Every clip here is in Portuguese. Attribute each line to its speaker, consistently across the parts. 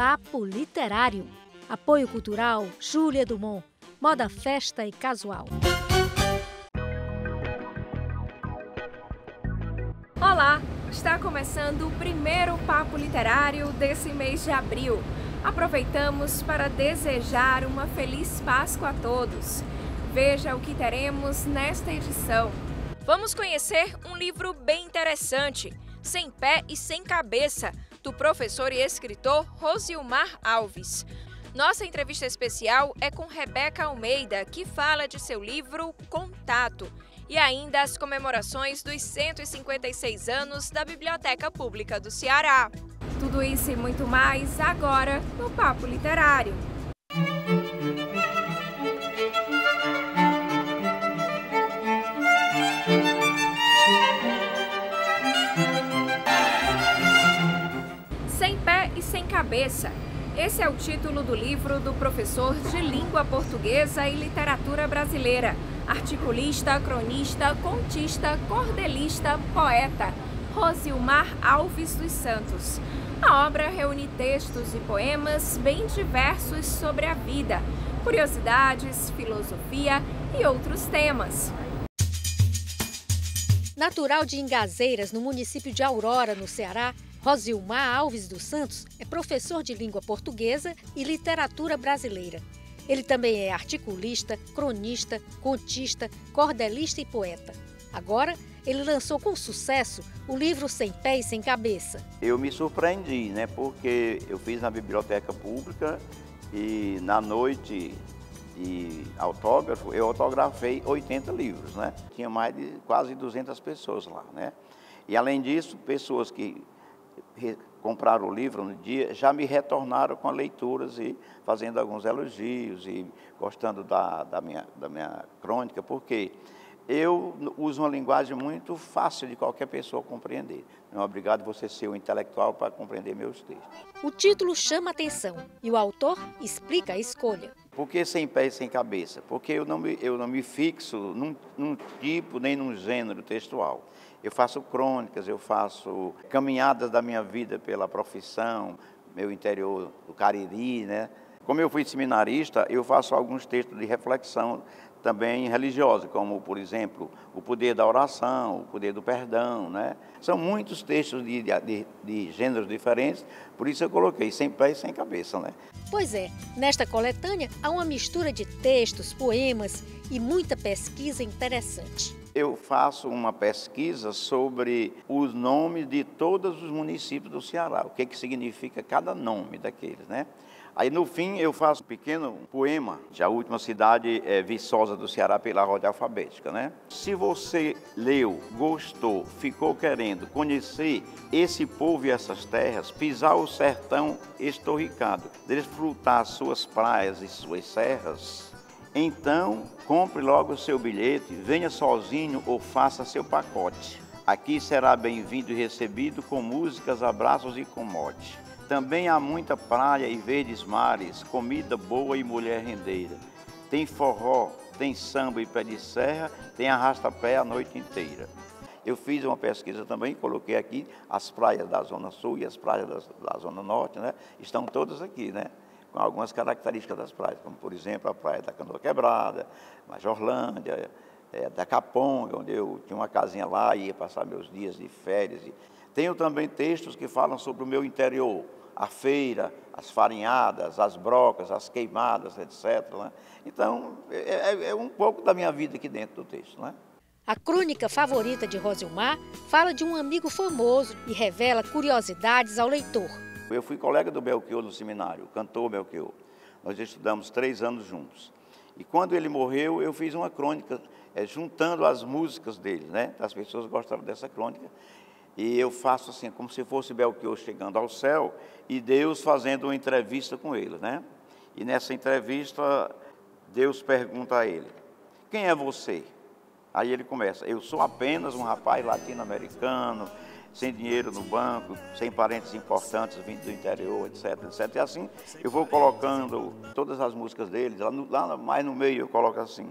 Speaker 1: Papo Literário. Apoio cultural Júlia Dumont. Moda, festa e casual.
Speaker 2: Olá! Está começando o primeiro Papo Literário desse mês de abril. Aproveitamos para desejar uma feliz Páscoa a todos. Veja o que teremos nesta edição. Vamos conhecer um livro bem interessante, Sem Pé e Sem Cabeça, do professor e escritor Rosilmar Alves. Nossa entrevista especial é com Rebeca Almeida, que fala de seu livro Contato, e ainda as comemorações dos 156 anos da Biblioteca Pública do Ceará. Tudo isso e muito mais agora no Papo Literário. Sem Pé e Sem Cabeça. Esse é o título do livro do professor de Língua Portuguesa e Literatura Brasileira, articulista, cronista, contista, cordelista, poeta, Rosilmar Alves dos Santos. A obra reúne textos e poemas bem diversos sobre a vida, curiosidades, filosofia e outros temas.
Speaker 1: Natural de Ingazeiras, no município de Aurora, no Ceará, Rosilmar Alves dos Santos é professor de língua portuguesa e literatura brasileira. Ele também é articulista, cronista, contista, cordelista e poeta. Agora, ele lançou com sucesso o livro Sem Pé e Sem Cabeça.
Speaker 3: Eu me surpreendi, porque eu fiz na biblioteca pública e na noite de autógrafo eu autografei 80 livros, Tinha mais de quase 200 pessoas lá, E além disso, pessoas que compraram o livro no dia, já me retornaram com leituras e fazendo alguns elogios e gostando da minha crônica, porque eu uso uma linguagem muito fácil de qualquer pessoa compreender. Não é obrigado você ser um intelectual para compreender meus textos.
Speaker 1: O título chama atenção e o autor explica a escolha.
Speaker 3: Por que sem pé e sem cabeça? Porque eu não me fixo num tipo nem num gênero textual. Eu faço crônicas, eu faço caminhadas da minha vida pela profissão, meu interior do Cariri, Como eu fui seminarista, eu faço alguns textos de reflexão também religiosa, como, por exemplo, o poder da oração, o poder do perdão, São muitos textos de gêneros diferentes, por isso eu coloquei sem pé e sem cabeça,
Speaker 1: Pois é, nesta coletânea há uma mistura de textos, poemas e muita pesquisa interessante.
Speaker 3: Eu faço uma pesquisa sobre os nomes de todos os municípios do Ceará, o que significa cada nome daqueles, Aí, no fim, eu faço um pequeno poema. A última cidade é Viçosa do Ceará, pela ordem alfabética, Se você leu, gostou, ficou querendo conhecer esse povo e essas terras, pisar o sertão estorricado, desfrutar suas praias e suas serras, então compre logo o seu bilhete, venha sozinho ou faça seu pacote. Aqui será bem-vindo e recebido com músicas, abraços e com mote. Também há muita praia e verdes mares, comida boa e mulher rendeira. Tem forró, tem samba e pé de serra, tem arrasta-pé a noite inteira. Eu fiz uma pesquisa também, coloquei aqui as praias da Zona Sul e as praias da Zona Norte, Estão todas aqui, Com algumas características das praias, como, por exemplo, a praia da Canoa Quebrada, Majorlândia, da Caponga, onde eu tinha uma casinha lá e ia passar meus dias de férias. Tenho também textos que falam sobre o meu interior, a feira, as farinhadas, as brocas, as queimadas, etc. Então, é um pouco da minha vida aqui dentro do texto,
Speaker 1: A crônica favorita de Rosilmar fala de um amigo famoso e revela curiosidades ao leitor.
Speaker 3: Eu fui colega do Belchior no seminário, o cantor Belchior. Nós estudamos 3 anos juntos. E quando ele morreu, eu fiz uma crônica juntando as músicas dele, As pessoas gostaram dessa crônica. E eu faço assim, como se fosse Belchior chegando ao céu e Deus fazendo uma entrevista com ele, E nessa entrevista, Deus pergunta a ele: quem é você? Aí ele começa: eu sou apenas um rapaz latino-americano, sem dinheiro no banco, sem parentes importantes vindo do interior, etc, etc. E assim eu vou colocando todas as músicas dele, lá mais no meio eu coloco assim: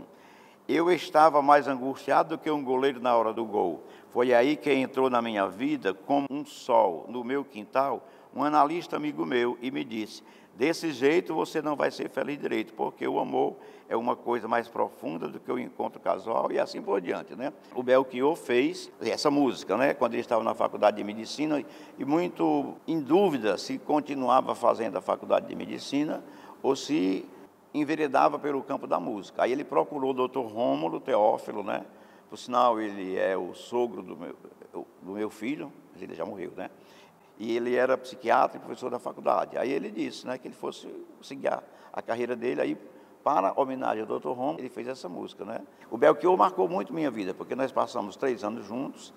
Speaker 3: eu estava mais angustiado do que um goleiro na hora do gol. Foi aí que entrou na minha vida, como um sol no meu quintal, um analista amigo meu e me disse: desse jeito você não vai ser feliz direito, porque o amor é uma coisa mais profunda do que o encontro casual e assim por diante, né? O Belchior fez essa música, né, quando ele estava na faculdade de medicina e muito em dúvida se continuava fazendo a faculdade de medicina ou se enveredava pelo campo da música. Aí ele procurou o Dr. Rômulo Teófilo, né? Por sinal, ele é o sogro do meu filho, ele já morreu, né? E ele era psiquiatra e professor da faculdade. Aí ele disse, né, que ele fosse seguir a carreira dele. Aí, para homenagem ao Dr. Rômulo, ele fez essa música, né? O Belchior marcou muito minha vida, porque nós passamos 3 anos juntos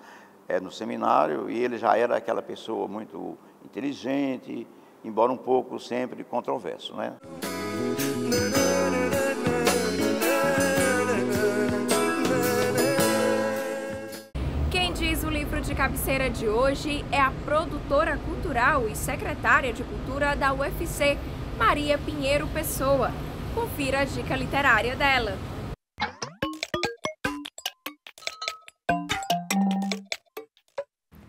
Speaker 3: no seminário, e ele já era aquela pessoa muito inteligente, embora um pouco sempre controverso, né?
Speaker 2: O livro de cabeceira de hoje é a produtora cultural e secretária de Cultura da UFC, Maria Pinheiro Pessoa. Confira a dica literária dela.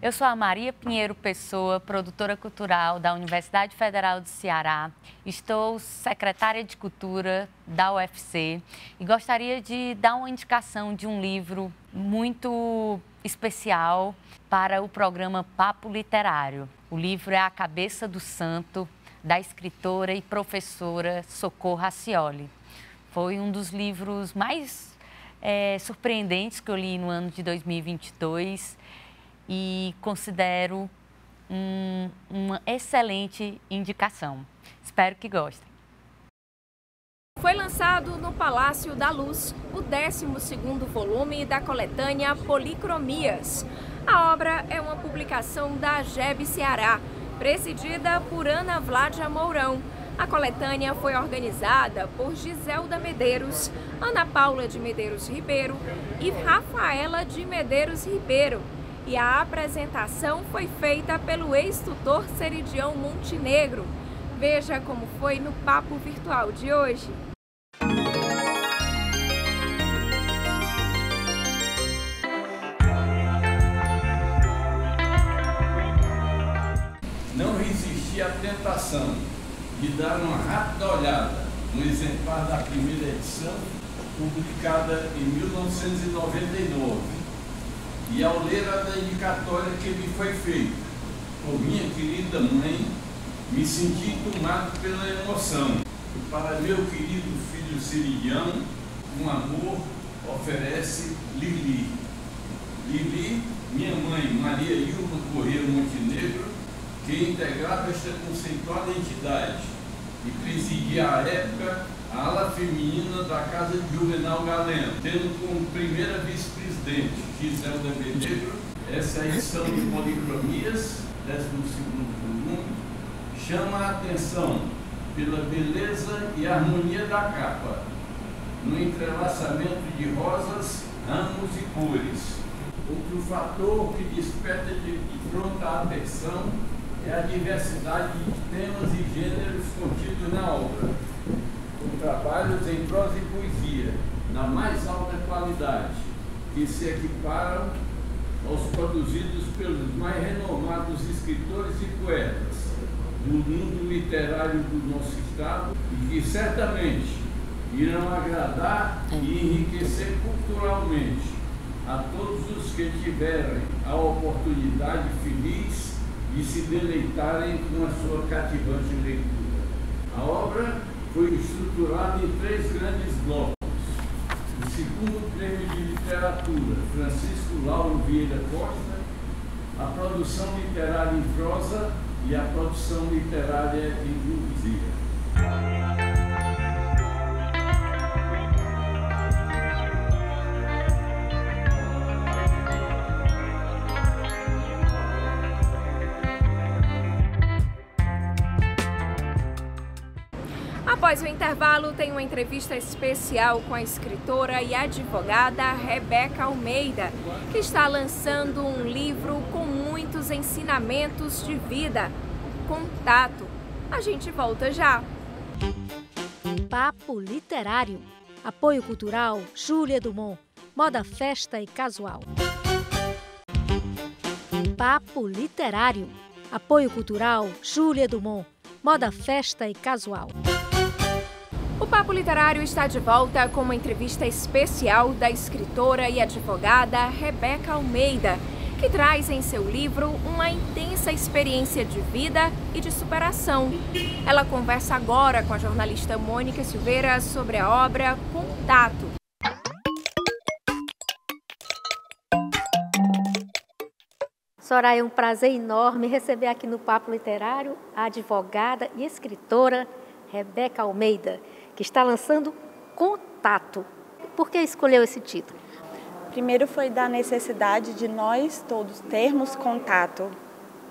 Speaker 4: Eu sou a Maria Pinheiro Pessoa, produtora cultural da Universidade Federal do Ceará. Estou secretária de Cultura da UFC e gostaria de dar uma indicação de um livro muito especial para o programa Papo Literário. O livro é A Cabeça do Santo, da escritora e professora Socorro Racioli. Foi um dos livros mais surpreendentes que eu li no ano de 2022 e considero uma excelente indicação. Espero que gostem.
Speaker 2: Foi lançado no Palácio da Luz o 12º volume da coletânea Policromias. A obra é uma publicação da AGEB Ceará, presidida por Ana Vládia Mourão. A coletânea foi organizada por Giselda Medeiros, Ana Paula de Medeiros Ribeiro e Rafaela de Medeiros Ribeiro. E a apresentação foi feita pelo ex-tutor Seridião Montenegro. Veja como foi no Papo Virtual de hoje.
Speaker 5: Não resisti à tentação de dar uma rápida olhada no exemplar da primeira edição, publicada em 1999. E ao ler a dedicatória que me foi feita por minha querida mãe, me senti tomado pela emoção. E para meu querido filho Siridião, um amor oferece Lili. Lili, minha mãe, Maria Ilma Corrêa Montenegro, que integrava esta conceituada entidade e presidia à época a ala feminina da Casa de Juvenal Galeno, tendo como primeira vice-presidente Giselda Medeiros. Essa edição de Policromias, 12º volume, chama a atenção pela beleza e harmonia da capa, no entrelaçamento de rosas, ramos e cores. Outro fator que desperta de pronta atenção é a diversidade de temas e gêneros contidos na obra, com trabalhos em prosa e poesia, na mais alta qualidade, que se equiparam aos produzidos pelos mais renomados escritores e poetas do mundo literário do nosso estado e que certamente irão agradar e enriquecer culturalmente a todos os que tiverem a oportunidade feliz de se deleitarem com a sua cativante leitura. A obra foi estruturada em 3 grandes blocos. O segundo prêmio de literatura, Francisco Lauro Vieira Costa, a produção literária em prosa e a produção literária em poesia.
Speaker 2: Após o intervalo, tem uma entrevista especial com a escritora e advogada Rebeca Almeida, que está lançando um livro com muitos ensinamentos de vida. Contato. A gente volta já.
Speaker 1: Papo Literário. Apoio cultural Júlia Dumont. Moda, festa e casual. Papo Literário. Apoio cultural, Júlia Dumont. Moda, festa e casual.
Speaker 2: O Papo Literário está de volta com uma entrevista especial da escritora e advogada Rebeca Almeida, que traz em seu livro uma intensa experiência de vida e de superação. Ela conversa agora com a jornalista Mônica Silveira sobre a obra Contato.
Speaker 1: Soraya, é um prazer enorme receber aqui no Papo Literário a advogada e escritora Rebeca Almeida, que está lançando Contato. Por que escolheu esse título?
Speaker 6: Primeiro foi da necessidade de nós todos termos contato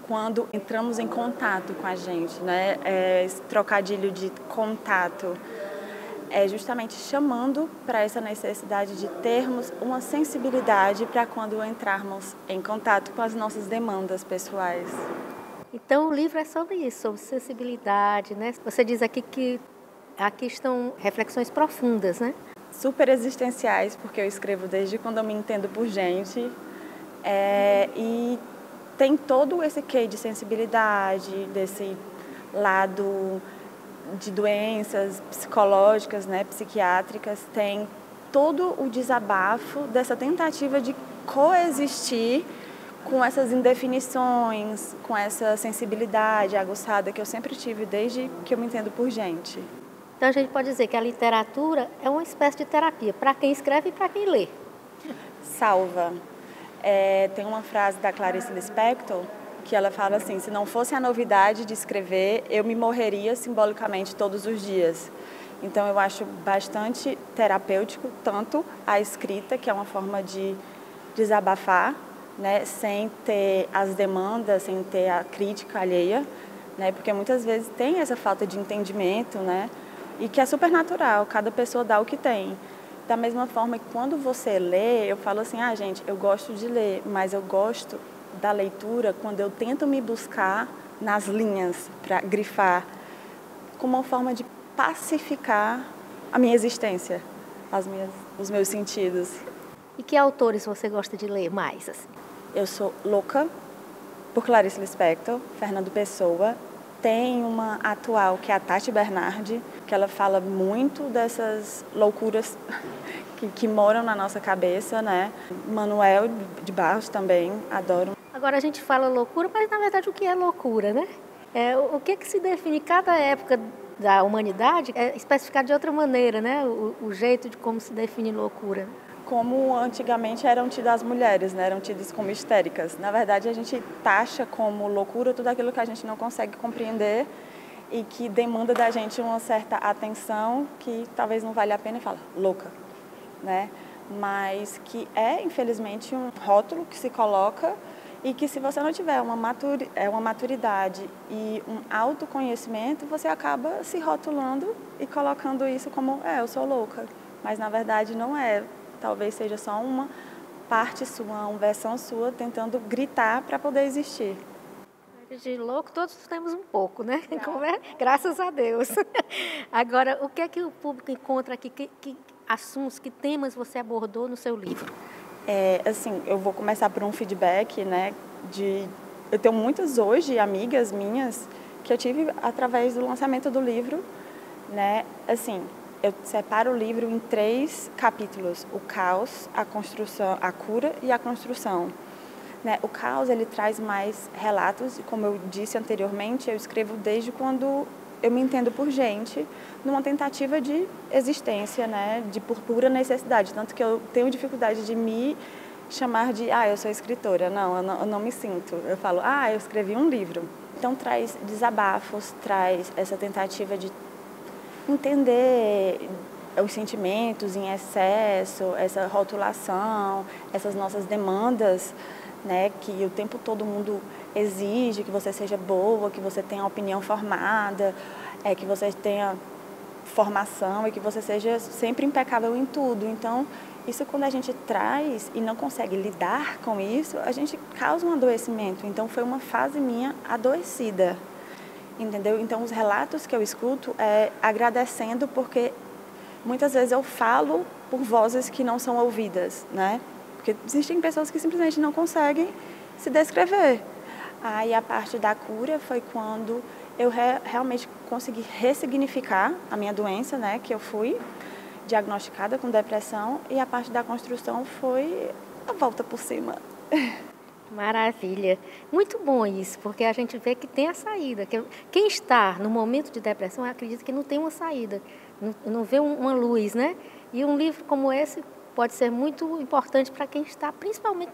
Speaker 6: quando entramos em contato com a gente, né? Esse trocadilho de contato é justamente chamando para essa necessidade de termos uma sensibilidade para quando entrarmos em contato com as nossas demandas pessoais.
Speaker 1: Então o livro é sobre isso, sobre sensibilidade, né? Você diz aqui que aqui estão reflexões profundas, né?
Speaker 6: Super existenciais, porque eu escrevo desde quando eu me entendo por gente. E tem todo esse quê de sensibilidade, desse lado de doenças psicológicas, né, psiquiátricas, tem todo o desabafo dessa tentativa de coexistir com essas indefinições, com essa sensibilidade aguçada que eu sempre tive desde que eu me entendo por gente.
Speaker 1: Então a gente pode dizer que a literatura é uma espécie de terapia, para quem escreve e para quem lê.
Speaker 6: Salva. Tem uma frase da Clarice Lispector que ela fala assim: se não fosse a novidade de escrever, eu me morreria simbolicamente todos os dias. Então eu acho bastante terapêutico, tanto a escrita, que é uma forma de desabafar, né, sem ter as demandas, sem ter a crítica alheia, né, porque muitas vezes tem essa falta de entendimento, né, e que é super natural, cada pessoa dá o que tem. Da mesma forma que quando você lê, eu falo assim, gente, eu gosto de ler, mas eu gosto da leitura quando eu tento me buscar nas linhas para grifar, como uma forma de pacificar a minha existência, os meus sentidos.
Speaker 1: E que autores você gosta de ler mais? Assim?
Speaker 6: Eu sou louca por Clarice Lispector, Fernando Pessoa. Tem uma atual que é a Tati Bernardi, que ela fala muito dessas loucuras que moram na nossa cabeça, né? Manuel de Barros também, adoro.
Speaker 1: Agora a gente fala loucura, mas na verdade o que é loucura, né? O que se define cada época da humanidade é especificado de outra maneira, né? O jeito de como se define loucura.
Speaker 6: Como antigamente eram tidas as mulheres, né? Eram tidas como histéricas. Na verdade, a gente taxa como loucura tudo aquilo que a gente não consegue compreender e que demanda da gente uma certa atenção que talvez não valha a pena e fala louca, né? Mas que infelizmente, um rótulo que se coloca e que se você não tiver uma maturidade e um autoconhecimento, você acaba se rotulando e colocando isso como, eu sou louca. Mas na verdade não é. Talvez seja só uma parte sua, uma versão sua, tentando gritar para poder existir.
Speaker 1: De louco todos temos um pouco, né? Graças a Deus. Agora, o que é que o público encontra aqui? Que assuntos, que temas você abordou no seu livro?
Speaker 6: Assim, eu vou começar por um feedback, né? Eu tenho muitas hoje amigas minhas que eu tive através do lançamento do livro, né? Assim, eu separo o livro em 3 capítulos: o caos, a construção, a cura e a construção. Né? O caos, ele traz mais relatos, e como eu disse anteriormente, eu escrevo desde quando eu me entendo por gente, numa tentativa de existência, né? De por pura necessidade, tanto que eu tenho dificuldade de me chamar de, eu sou escritora. Não, eu não me sinto. Eu falo, eu escrevi um livro. Então traz desabafos, traz essa tentativa de entender os sentimentos em excesso, essa rotulação, essas nossas demandas, né, que o tempo todo mundo exige que você seja boa, que você tenha opinião formada, que você tenha formação e que você seja sempre impecável em tudo. Então, isso quando a gente traz e não consegue lidar com isso, a gente causa um adoecimento. Então, foi uma fase minha adoecida, entendeu? Então, os relatos que eu escuto agradecendo, porque muitas vezes eu falo por vozes que não são ouvidas, né? Porque existem pessoas que simplesmente não conseguem se descrever. Aí a parte da cura foi quando eu realmente consegui ressignificar a minha doença, né, que eu fui diagnosticada com depressão, e a parte da construção foi a volta por cima.
Speaker 1: Maravilha. Muito bom isso, porque a gente vê que tem a saída. Quem está no momento de depressão acredita que não tem uma saída, não vê uma luz, né? E um livro como esse pode ser muito importante para quem está, principalmente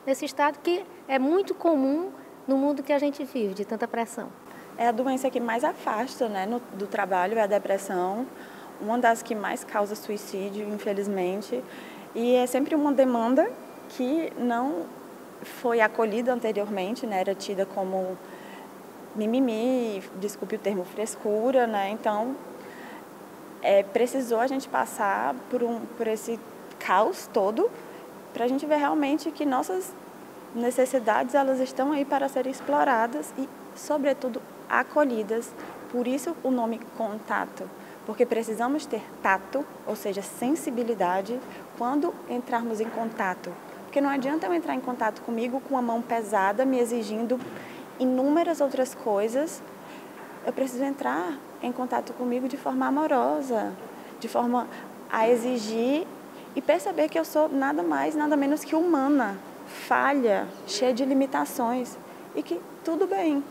Speaker 1: nesse estado que é muito comum no mundo que a gente vive, de tanta pressão.
Speaker 6: É a doença que mais afasta, né, do trabalho, é a depressão, uma das que mais causa suicídio, infelizmente, e é sempre uma demanda que não foi acolhida anteriormente, né, era tida como mimimi, desculpe o termo, frescura, né, então precisou a gente passar por esse caos todo para a gente ver realmente que nossas necessidades, elas estão aí para serem exploradas e, sobretudo, acolhidas. Por isso o nome contato, porque precisamos ter tato, ou seja, sensibilidade, quando entrarmos em contato. Porque não adianta eu entrar em contato comigo com a mão pesada, me exigindo inúmeras outras coisas. Eu preciso entrar em contato comigo de forma amorosa, de forma a exigir e perceber que eu sou nada mais, nada menos que humana, falha, cheia de limitações e que tudo bem,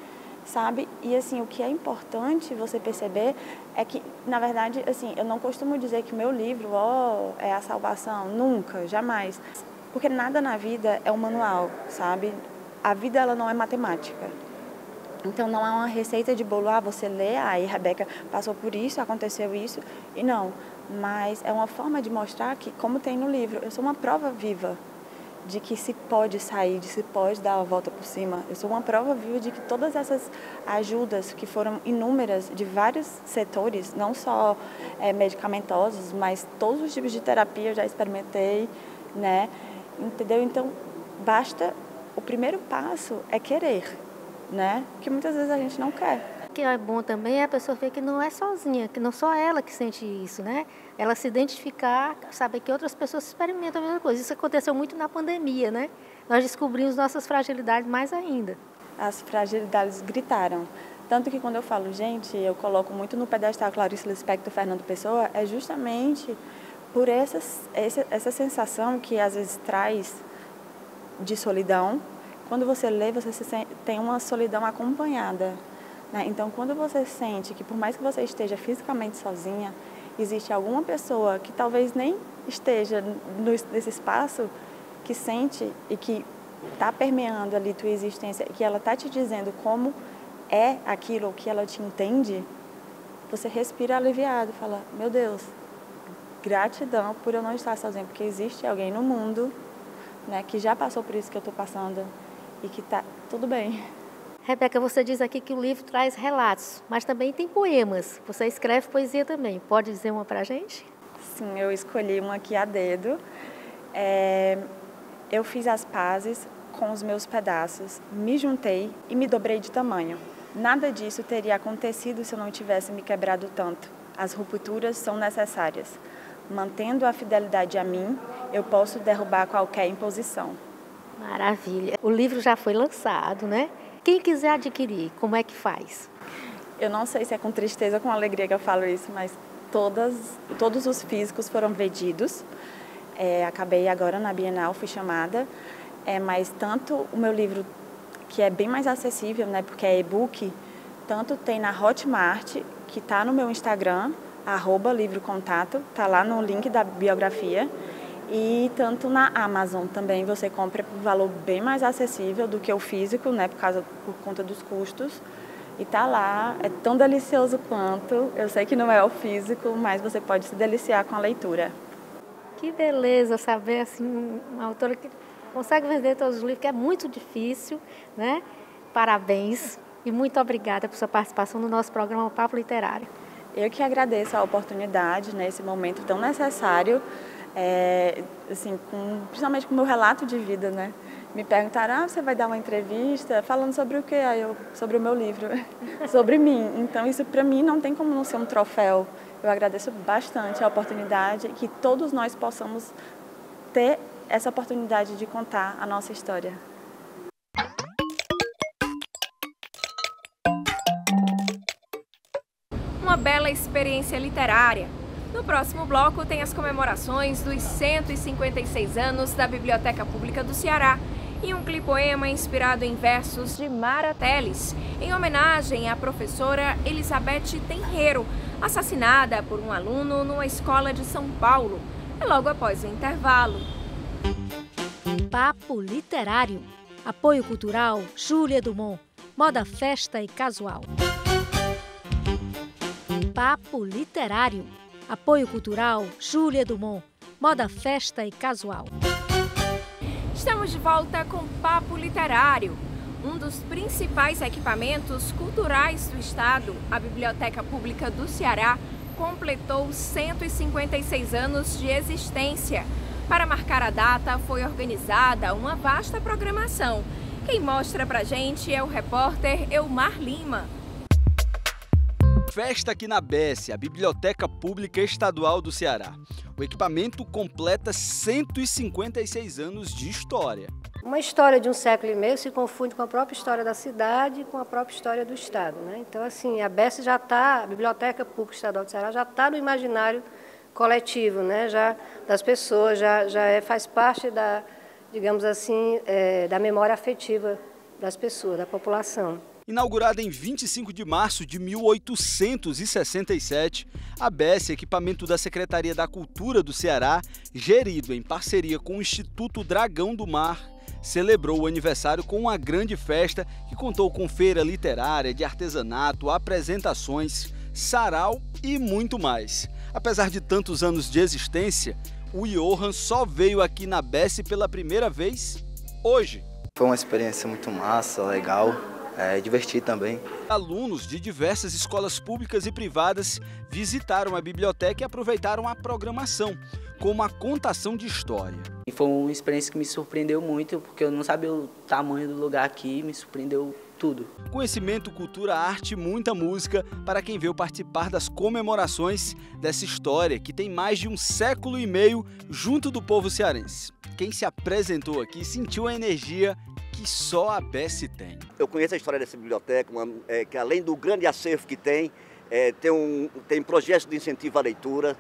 Speaker 6: sabe? E assim, o que é importante você perceber é que, na verdade, assim, eu não costumo dizer que meu livro, é a salvação, nunca, jamais. Porque nada na vida é um manual, sabe? A vida, ela não é matemática. Então, não é uma receita de bolo, você lê, aí Rebeca passou por isso, aconteceu isso, e não. Mas é uma forma de mostrar que, como tem no livro, eu sou uma prova viva de que se pode sair, de se pode dar a volta por cima. Eu sou uma prova viva de que todas essas ajudas, que foram inúmeras, de vários setores, não só medicamentosos, mas todos os tipos de terapia eu já experimentei, né? Entendeu? Então, basta, o primeiro passo é querer, né? Que muitas vezes a gente não quer.
Speaker 1: O que é bom também é a pessoa ver que não é sozinha, que não só ela que sente isso, né? Ela se identificar, saber que outras pessoas experimentam a mesma coisa. Isso aconteceu muito na pandemia, né? Nós descobrimos nossas fragilidades mais ainda.
Speaker 6: As fragilidades gritaram. Tanto que quando eu falo, gente, eu coloco muito no pedestal Clarice Lispector, Fernando Pessoa, é justamente por essa sensação que às vezes traz de solidão. Quando você lê, você tem uma solidão acompanhada. Né? Então, quando você sente que, por mais que você esteja fisicamente sozinha, existe alguma pessoa que talvez nem esteja nesse espaço, que sente e que está permeando ali tua existência, que ela está te dizendo como é aquilo, que ela te entende, você respira aliviado, fala, meu Deus, gratidão por eu não estar sozinha, porque existe alguém no mundo, né, que já passou por isso que eu estou passando e que está tudo bem.
Speaker 1: Rebeca, você diz aqui que o livro traz relatos, mas também tem poemas. Você escreve poesia também. Pode dizer uma para a gente?
Speaker 6: Sim, eu escolhi uma aqui a dedo. Eu fiz as pazes com os meus pedaços, me juntei e me dobrei de tamanho. Nada disso teria acontecido se eu não tivesse me quebrado tanto. As rupturas são necessárias. Mantendo a fidelidade a mim, eu posso derrubar qualquer imposição.
Speaker 1: Maravilha. O livro já foi lançado, né? Quem quiser adquirir, como é que faz?
Speaker 6: Eu não sei se é com tristeza ou com alegria que eu falo isso, mas todos os físicos foram vendidos. Acabei agora na Bienal, fui chamada. Mas tanto o meu livro, que é bem mais acessível, né, porque é e-book, tanto tem na Hotmart, que está no meu Instagram, @livrocontato, está lá no link da biografia. E tanto na Amazon também você compra por valor bem mais acessível do que o físico, né, por conta dos custos. E tá lá, é tão delicioso quanto. Eu sei que não é o físico, mas você pode se deliciar com a leitura.
Speaker 1: Que beleza saber, assim, uma autora que consegue vender todos os livros, que é muito difícil, né? Parabéns e muito obrigada por sua participação no nosso programa Papo Literário.
Speaker 6: Eu que agradeço a oportunidade nesse momento tão necessário. Assim, principalmente com o meu relato de vida, né? Me perguntaram, você vai dar uma entrevista falando sobre o quê? Sobre o meu livro, sobre mim. Então, isso para mim não tem como não ser um troféu. Eu agradeço bastante a oportunidade, que todos nós possamos ter essa oportunidade de contar a nossa história.
Speaker 2: uma bela experiência literária. No próximo bloco tem as comemorações dos 156 anos da Biblioteca Pública do Ceará e um clipoema inspirado em versos de Mara Teles, em homenagem à professora Elizabeth Tenreiro, assassinada por um aluno numa escola de São Paulo. É logo após o intervalo.
Speaker 1: Papo Literário. Apoio Cultural Júlia Dumont. Moda, festa e casual. Papo Literário. Apoio Cultural Júlia Dumont. Moda, festa e casual.
Speaker 2: Estamos de volta com Papo Literário. Um dos principais equipamentos culturais do Estado, a Biblioteca Pública do Ceará, completou 156 anos de existência. Para marcar a data, foi organizada uma vasta programação. Quem mostra pra gente é o repórter Elmar Lima.
Speaker 7: Festa aqui na BES, a Biblioteca Pública Estadual do Ceará. O equipamento completa 156 anos de história.
Speaker 8: Uma história de um século e meio se confunde com a própria história da cidade e com a própria história do Estado, né? Então, assim, a BES já está, a Biblioteca Pública Estadual do Ceará já está no imaginário coletivo, né? Já das pessoas, faz parte da, digamos assim, da memória afetiva das pessoas, da população.
Speaker 7: Inaugurada em 25 de março de 1867, a BES, equipamento da Secretaria da Cultura do Ceará, gerido em parceria com o Instituto Dragão do Mar, celebrou o aniversário com uma grande festa que contou com feira literária, de artesanato, apresentações, sarau e muito mais. Apesar de tantos anos de existência, o Johan só veio aqui na BES pela primeira vez hoje.
Speaker 9: Foi uma experiência muito massa, legal. Divertir também.
Speaker 7: Alunos de diversas escolas públicas e privadas visitaram a biblioteca e aproveitaram a programação, com uma contação de história.
Speaker 10: E foi uma experiência que me surpreendeu muito, porque eu não sabia o tamanho do lugar aqui, me surpreendeu tudo.
Speaker 7: Conhecimento, cultura, arte e muita música para quem veio participar das comemorações dessa história, que tem mais de um século e meio junto do povo cearense. Quem se apresentou aqui sentiu a energia que só a BES tem.
Speaker 11: Eu conheço a história dessa biblioteca, que além do grande acervo que tem projetos de incentivo à leitura,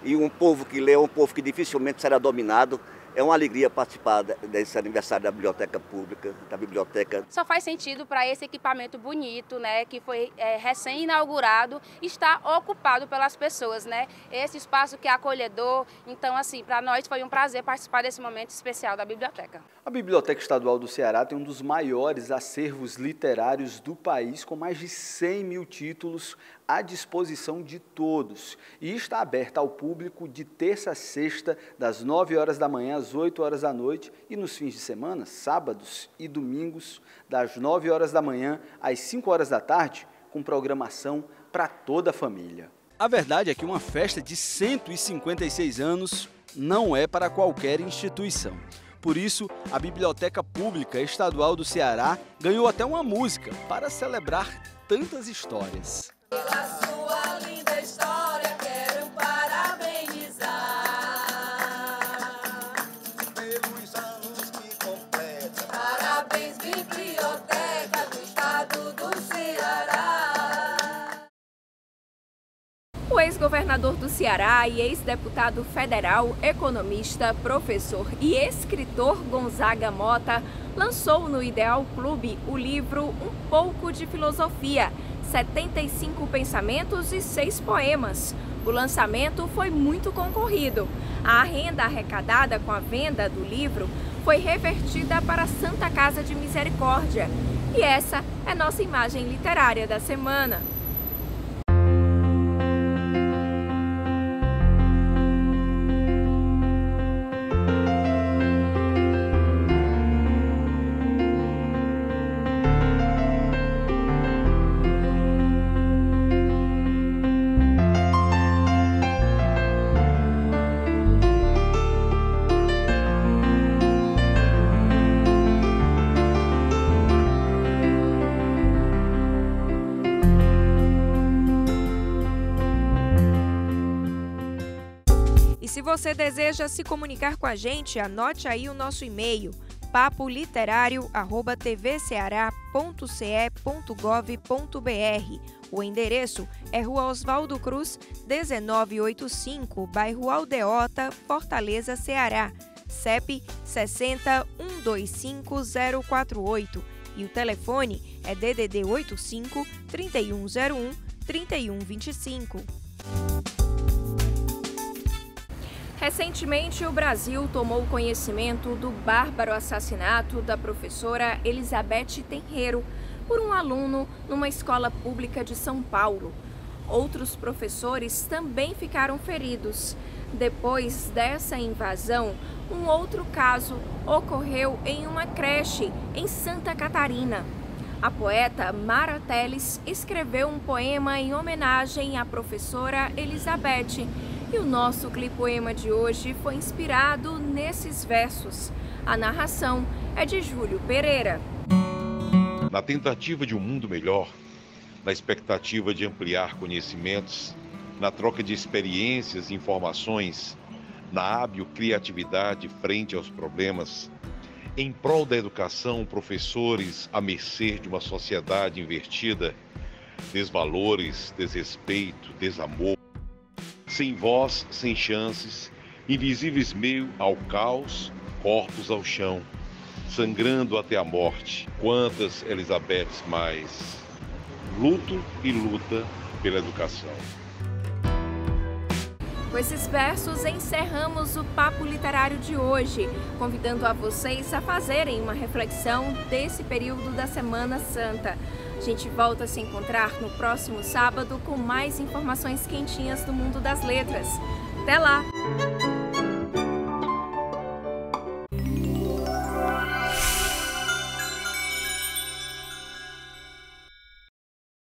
Speaker 11: e um povo que lê é um povo que dificilmente será dominado. É uma alegria participar desse aniversário da Biblioteca Pública, da biblioteca.
Speaker 12: Só faz sentido para esse equipamento bonito, né, que foi recém-inaugurado, estar ocupado pelas pessoas, né? Esse espaço que é acolhedor. Então, assim, para nós foi um prazer participar desse momento especial da biblioteca.
Speaker 7: A Biblioteca Estadual do Ceará tem um dos maiores acervos literários do país, com mais de 100 mil títulos à disposição de todos. E está aberta ao público de terça a sexta, das 9 horas da manhã às 8 horas da noite, e nos fins de semana, sábados e domingos, das 9 horas da manhã às 5 horas da tarde, com programação para toda a família. A verdade é que uma festa de 156 anos não é para qualquer instituição. Por isso, a Biblioteca Pública Estadual do Ceará ganhou até uma música para celebrar tantas histórias.
Speaker 13: Pela sua linda história, quero parabenizar. Pelos anos que completa. Parabéns, Biblioteca do Estado do Ceará.
Speaker 2: O ex-governador do Ceará e ex-deputado federal, economista, professor e escritor Gonzaga Mota lançou no Ideal Clube o livro Um Pouco de Filosofia, 75 pensamentos e 6 poemas. O lançamento foi muito concorrido. A renda arrecadada com a venda do livro foi revertida para a Santa Casa de Misericórdia. E essa é nossa imagem literária da semana. Se você deseja se comunicar com a gente, anote aí o nosso e-mail papoliterário@tvceara.ce.gov.br O endereço é Rua Oswaldo Cruz, 1985, bairro Aldeota, Fortaleza, Ceará. CEP 60-125-048 e o telefone é DDD 85 3101 3125. Recentemente, o Brasil tomou conhecimento do bárbaro assassinato da professora Elizabeth Tenreiro por um aluno numa escola pública de São Paulo. Outros professores também ficaram feridos. Depois dessa invasão, um outro caso ocorreu em uma creche em Santa Catarina. A poeta Mara Teles escreveu um poema em homenagem à professora Elizabeth. E o nosso clipoema de hoje foi inspirado nesses versos. A narração é de Júlio Pereira.
Speaker 14: Na tentativa de um mundo melhor, na expectativa de ampliar conhecimentos, na troca de experiências e informações, na hábil criatividade frente aos problemas, em prol da educação, professores à mercê de uma sociedade invertida, desvalores, desrespeito, desamor, sem voz, sem chances, invisíveis meio ao caos, corpos ao chão, sangrando até a morte. Quantas Elizabeths mais? Luto e luta pela educação.
Speaker 2: Com esses versos, encerramos o Papo Literário de hoje, convidando a vocês a fazerem uma reflexão desse período da Semana Santa. A gente volta a se encontrar no próximo sábado com mais informações quentinhas do mundo das letras. Até lá!